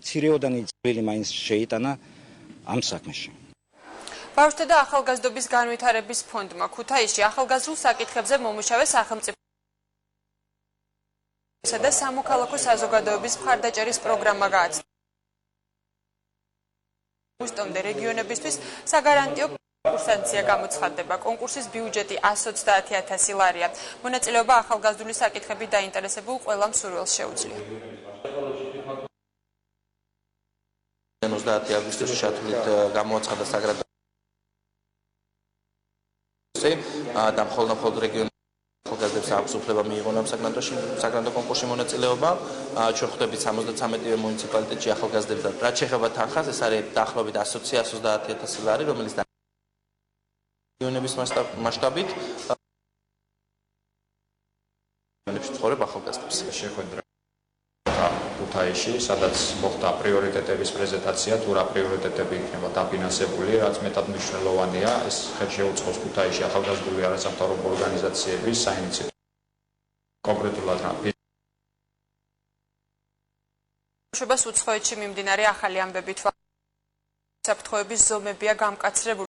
მცირეოდანი წვლილი მაინც შეიტანა ამ საქმეში. ბავშვთა და ახალგაზრდობის განვითარების ფონდმა ქუთაისში ახალგაზრდულ საკითხებზე მომუშავე სახელმწიფო და სამოქალაქო საზოგადოების მხარდაჭერის პროგრამა გააცნო. აგვისტომდე რეგიონებისთვის საგარანტიო კონკურსაცია გამოცხადდება. კონკურსის ბიუჯეტი 130,000 ლარია. მონაწილეობა ახალგაზრდული საკითხებით დაინტერესებულ ყველა მსურველს შეუძლია. 30 აგვისტოში შათვლით გამოაცხადა საგრანტო და მხოლოდ რეგიონის ახალგაზრდებს აქვს უფლება მიიღონ ამ საგრანტო კონკურსში მონაწილეობა. ჩვენ ხვდებით 73 მუნიციპალიტეტში ახალგაზრდებს და რაც შეეხება თანხას, ეს არის დაახლოებით 130,000 ლარი, რომელიც რეგიონების მასშტაბით ცხოვრებ ახალგაზრდებს. შეხვედრა ქუთაისში, სადაც მოხდა პრიორიტეტების პრეზენტაცია, თუ რა პრიორიტეტები იქნება დაფინანსებული, რაც მეტად მნიშვნელოვანია, ეს ხელშეუწყობს ქუთაისში ახალგაზრდული არასამთავრობო ორგანიზაციების საინიციატივო კონკრეტულად ბავშვებას უცხოეთში მიმდინარე ახალი ამბებით საფრთხეების ზომებია გამკაცრებული.